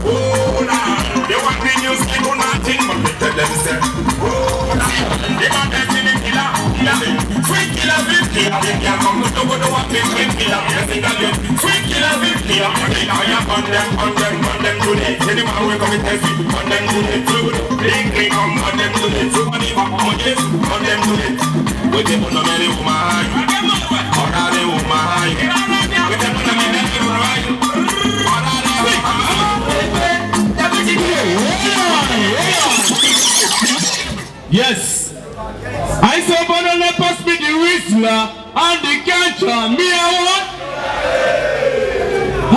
Oh, nah. They want me news, they do nothing, but they tell them, say, oh, nah. They want me to be killer, killer. Sweet killer, sweet killer. They can't come to go to what they sweet killer. Yes, it again. Sweet killer, sweet killer. They know you on them today. Anyone will come and test me, on them today. They come on them today. Somebody on this, on them today. With the one of the woman, or the woman. With the one of the woman. Yes. I saw Bono pass me the Whistler and the Ganja. Me I want.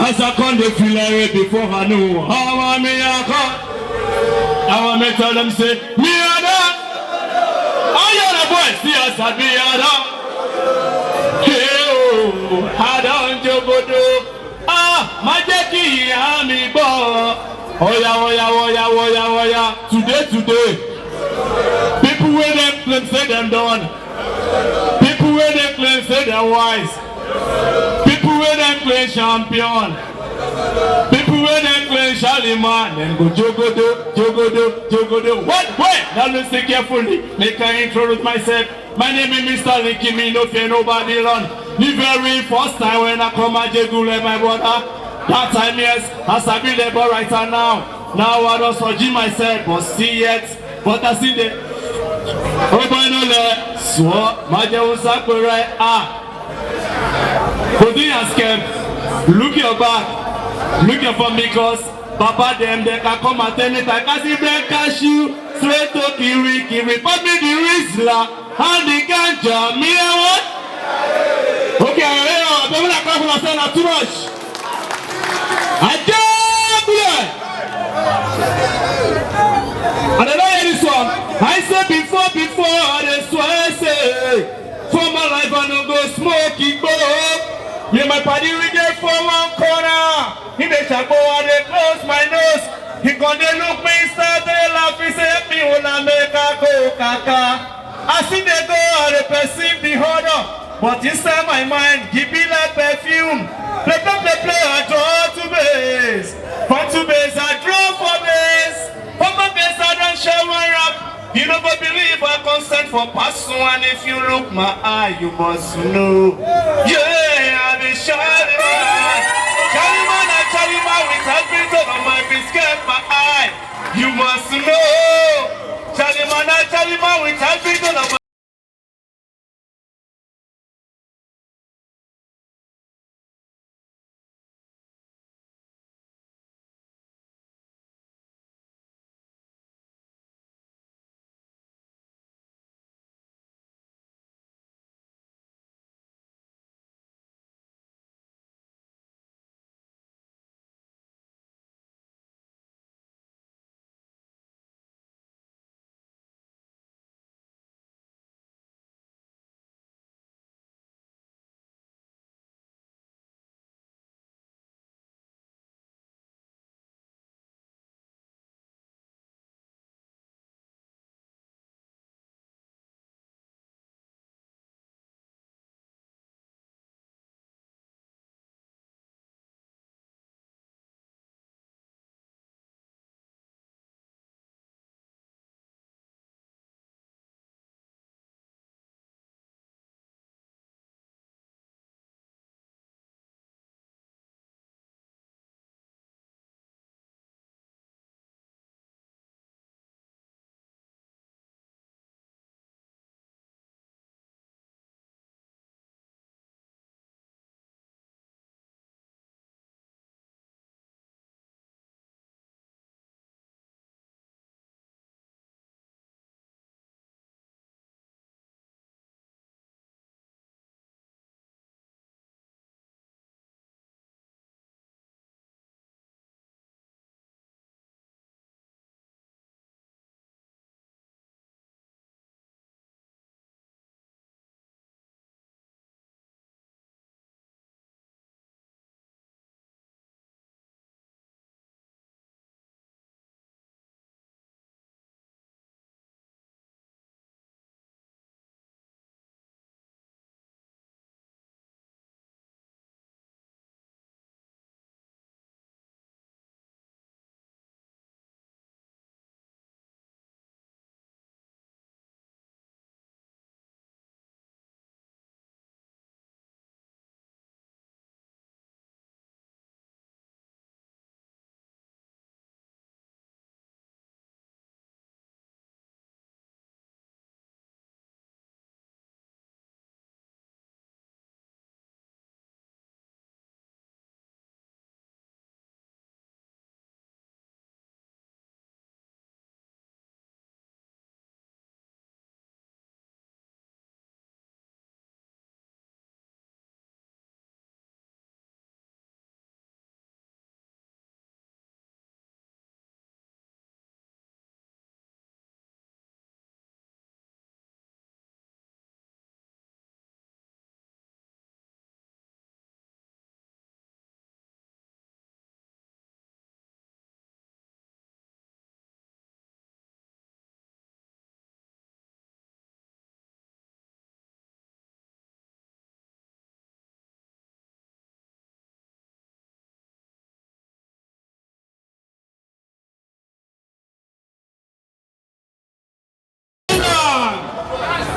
As I come the feel like before I know how I me I come. I want me tell them say me I that. I am a boy. See us I be I that. Hey oh, I don't jogodo. Ah, my Jackie, I'm me boy. Oya. Today. People where them claim say them done. People where them claim say they're wise. People where them claim champion. People where them claim Charlemagne. Then go jogodo. What? Wait! Now listen carefully. Make I introduce myself. My name is Mr. Linky. Me no fear nobody run. The very first time when I come at Jegule, my brother. That time, yes, as I be labor writer now. Now I don't surgery myself, but see yet. But I see the Obanole, so Maja Putting a scam, look your back, looking for me because Papa them they can come at any time. Cause if they catch you, straight to Kiri, but me the Rizla and the Ganja, me and what? Okay, don't like to say too much. I don't know this one. I said before, I swear, say, for my life I don't go smoking, go. Me and my party we get for one corner. He dey shako and they close my nose. He gonna look me, start to laugh, he say, me wanna make a go kaka. I see they go and they perceive the horror. But inside my mind, give me like perfume. Play, I draw to base. From to base, I draw for base. From my base, I don't shower up. You never believe I consent for pass one. If you look my eye, you must know. Yeah, I'm a Charlemagne. Charlemagne with a bit on my biscuit, my eye. You must know. Charlemagne with a bit on my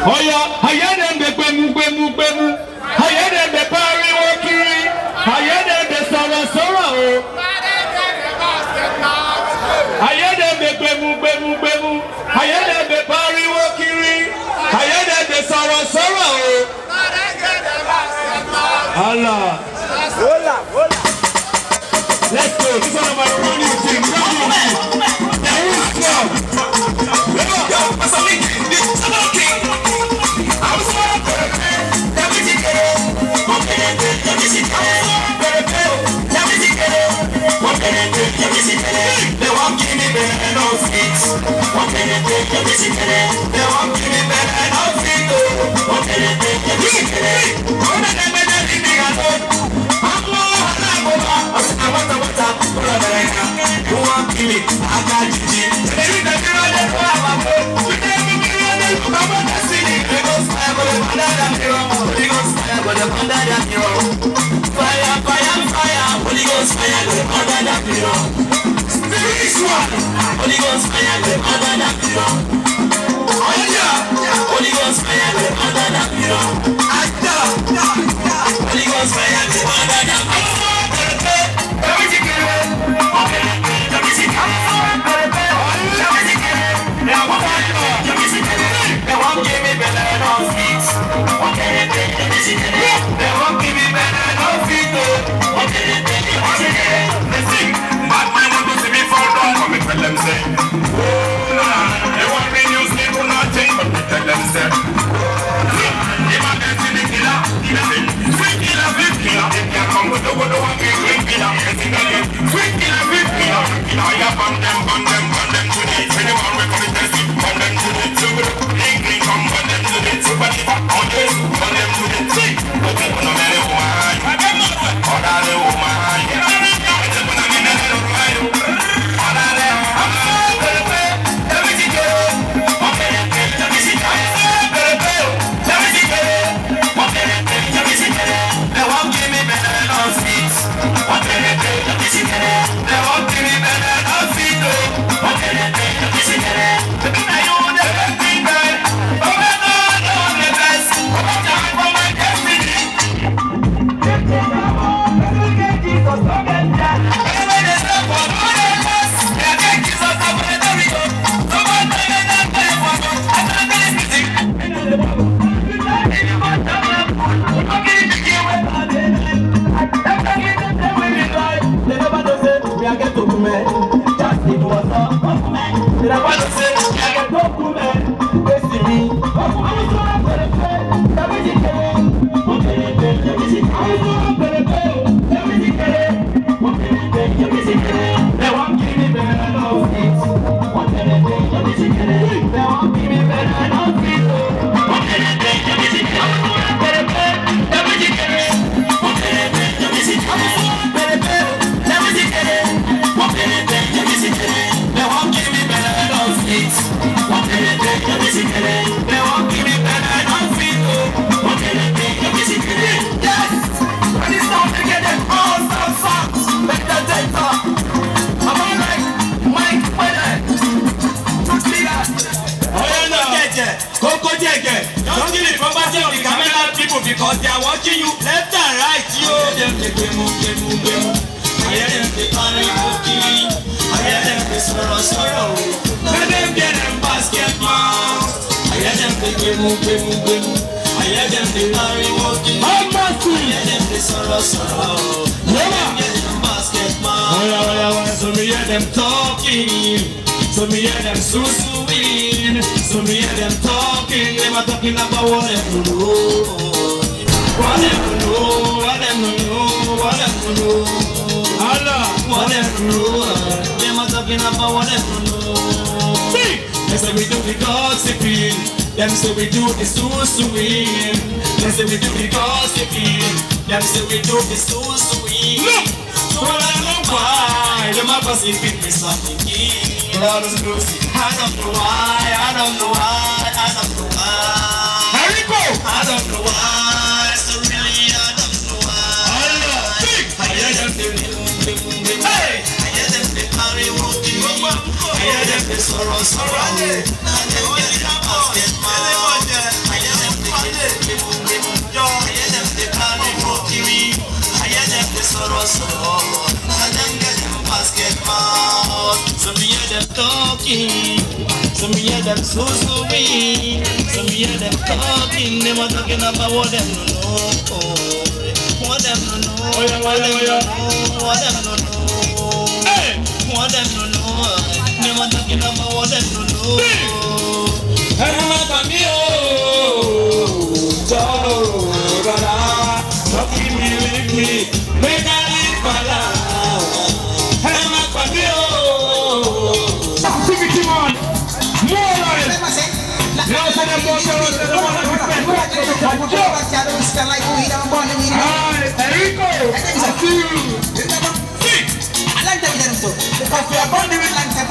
Oya, hear them the gbemu. Hear them the pariwo kiri. Hear them the sọ̀rọ̀. Hear them the gbemu. Hear them the pariwo kiri. Hear them the sọ̀rọ̀. Allah. Let's go. This one of my running team. They won't give me better no feet. What can they take? They won't give me better no feet. What can they take? They won't give me better no feet. You want to kill it? I got you. Holy Ghost fire, under that mirror. Spiritual, Holy Ghost fire, under that mirror. Holy Ghost fire, under that mirror. Holy Ghost fire, under that mirror. They won't give me better no feet. They won't give me better no feet. Bad man want to see me fall down, but me tell them say, they want me use me for nothing, but me tell them say, if I get in the killer, sweet killer, big killer, if you come with the one big killer, sweet killer, big killer, I burn them to the, anyone we come and test it, burn them to the, so good, come burn them to the, so bad, on this, burn them to the, see, but people know that they want, or that they want, because they are watching you left and right. You them the game. I hear them the party cooking. I hear them the sorrow. Let them get them basketball. I hear them the game. I hear them the party walking. I hear them the sorrow. Let them get them basketball. So me hear them talking. So me hear them suing. So me hear them talking. They were talking about what they do. What them know. Allah, what them know. They were talking about what them know. They say we do the gossiping. Them say we do the suing. They say we do the gossiping. Them say we do the suing. So I don't know why. Them are gossiping me something. I don't know why. I don't know why. So really I don't know why. I hear them hey. I hear them the party walking. I hear them the sorrow. I hear them get the basketball. I And them get them basket mouth. Some hear them talking, some hear them so-so-ing, some hear them talking. Them are talking about what them no know, what them no know, what them no know, what them no know, what them no know. Them are talking about what them no know. And I'm not me, don't keep me, leave me, make I live my life. And I'm not me, sing it, on. More life. You know, so them boys are Enrico, I see you. I like them so because we are born with like them.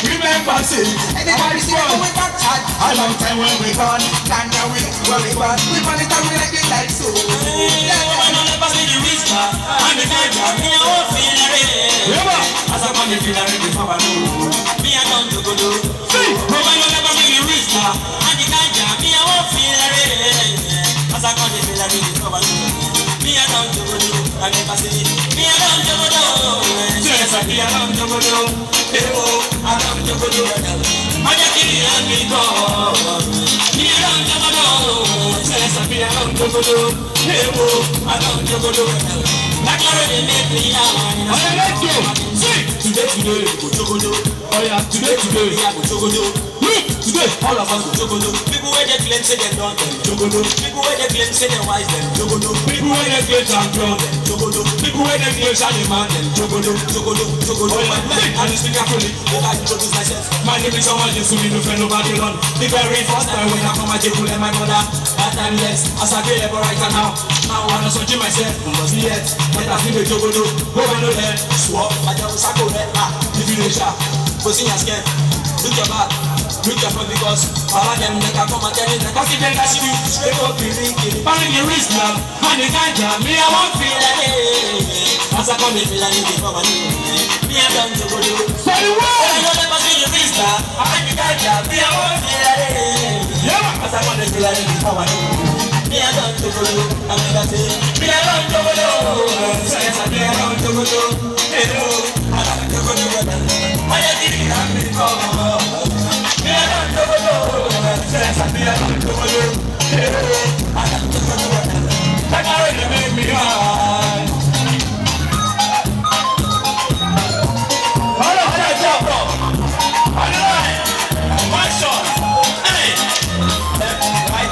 Remember, see, anybody see when we back chat? a long time when we gone. Stand down with when we back. We want it we like it like so. Never see the risk, and the guy me I won't feel it. As I come to feel it before I know, me I don't go do. Never see the risk, and the guy me I won't feel it. As I come to feel it before I know, me I don't go do. I never see me I don't go do. Yes, I me I don't go do. I don't go do. I just can't me go. Me I don't go do. Yes, I me I don't go do. I don't go do. Like I already made me out. Let's go. Today, go jogodo. Oh yeah, today, We are go jogodo. Today, all of us go jogodo. People where they claim say they don't them jogodo. People where they claim say they wise them jogodo. people when they play champion, Jogodo. people when they play shining man, Jogodo. and you speak carefully. If I introduce myself, My name is someone just to me, no friend, nobody run. The very first time when I come at Jekul and my mother, that time yes, as I get ever right now. Now I'm not searching myself, must be yet. But I feel the jogodo, go on the head, swap. I just sako head. If you don't shop, Go see your skin. Look your back. Look your front because all of them they can come and tell you that cause if they catch you, straight up drinking. find the wrist now, and the ganja, me I won't feel it. As I come in, feel like you come and me I don't jogodo. So the world, I never see you risk that. I be ganja. Me I won't feel it. yeah, As I come in, feel like you come and me I don't jogodo. I never say me I don't jogodo. Say me I don't jogodo. Hello, I don't jogodo. I just did it. Me I don't jogodo. Say me I don't jogodo. Hello, I don't jogodo. that already made me high. Hold on, jump up. On the line. One shot. Hey. Left, right.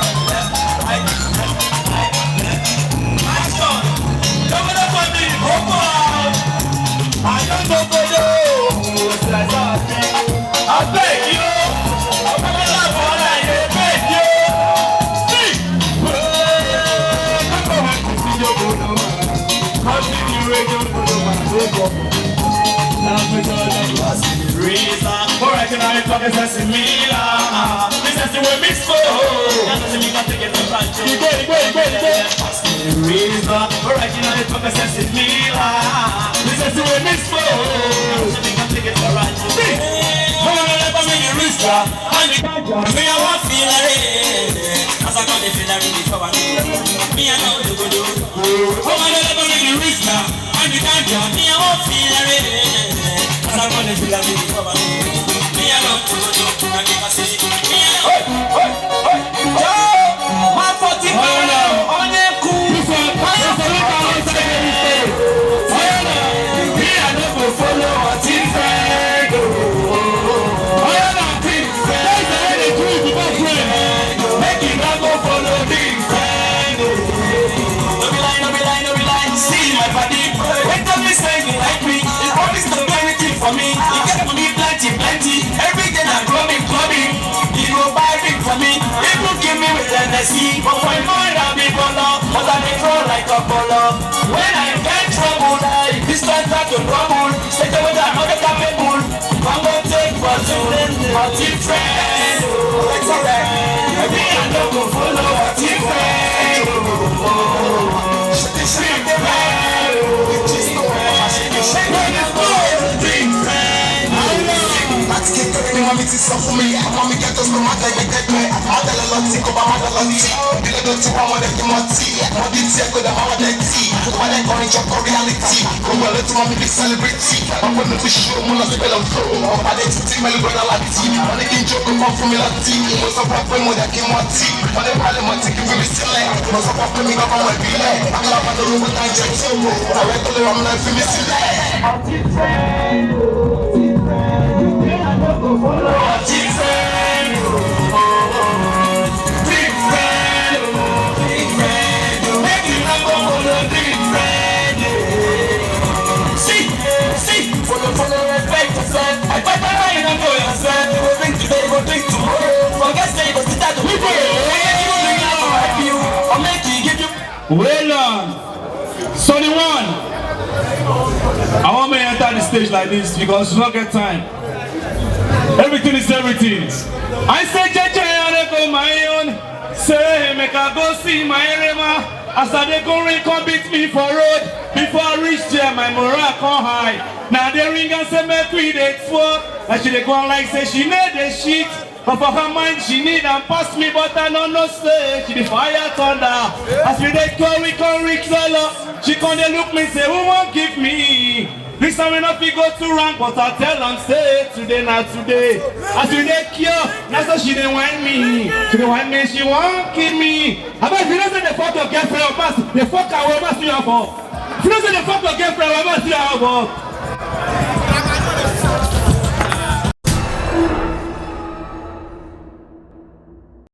One shot. Come on up on me. Hop on. I don't go for you. I beg you, I'm coming up for that. I beg you. see, I'm going to see your good man. I'll see you again, good man. Wake up. Now I'm going to Reason. for I can have a business in Milan. Business in where Miss Fo. That doesn't mean I take it for granted. You go. Reason. For I can have a business in Milan. Business in where Miss Fo. That doesn't mean I take it for granted. Come on, let me see your wrist, and the ganja. Me I want feel it. As I got the feel it before I know. Me I know the good. Come on, let me see your wrist, and the ganja. Me I want feel it. As I got the feel it before I know. Me I know the good. I never see. Me I know. My 40 on a cool. See my body. When the mistake like me, it's always the anything for me. You get money plenty. Every day I'm clubbing. You go buy big for me. People give me with NSC. But for mine I'll be baller. But I dey throw like a baller. When I get trouble, this time back to trouble. Take away that other capable. I'm gonna take for two. My team friend. It's alright. Maybe I don't go follow my team friend. Shake the man. Shake the man. lọ́tí kó bá má lọ lọ́tí. Ilé tó ti wá wọn lè kí wọ́n tí. Wọ́n bí tí ẹ kó dẹ̀ máa dẹ̀ tí. Wọ́n lè kọrin jọ kọ reality. Gbogbo ẹ̀rọ tí wọ́n fi fi celebrity. Wọ́n pè mí fi ṣó mú lọ sí bẹ́ẹ̀ lọ́tọ́. Ọ̀pá dé títí mẹ́lú gbọ́dọ̀ láti. Wọ́n ní kí n jókòó kan fún mi láti. Mo sọ fún pé mo dẹ̀ kí wọ́n tí. Wọ́n ní pálí mo ti kí fi mi sílẹ̀. Mo sọ fún pé mi kọ́kọ́ mọ̀ ìbílẹ̀. Àkàlà lórúkọ náà jẹ́ tí ó mọ̀. Àwẹ̀ tó lè rọ̀ mí náà fi mi sílẹ̀. Well on. Sonny One. I want me to enter the stage like this because we don't get time. Everything is everything. I say, JJ, I go my own. Say, make I go see my Rema. As I go ring, come beat me for road. Before I reach there, my morale come high. Now they ring and say, make we date for. And she go on like say she need the shit. But for her mind, she need and pass me, but I know no say. She the fire thunder. As we dey go, we can reach Zolo. She come dey look me, say, who won't give me? This time we not be go to rank, but I tell them, say, today, not today. As we dey cure, that's how she dey whine me. She dey whine me, she won't kill me. I bet if you don't say the fuck your girlfriend or pass, the fuck I will pass you for. If you don't say the fuck your girlfriend, I will pass you for.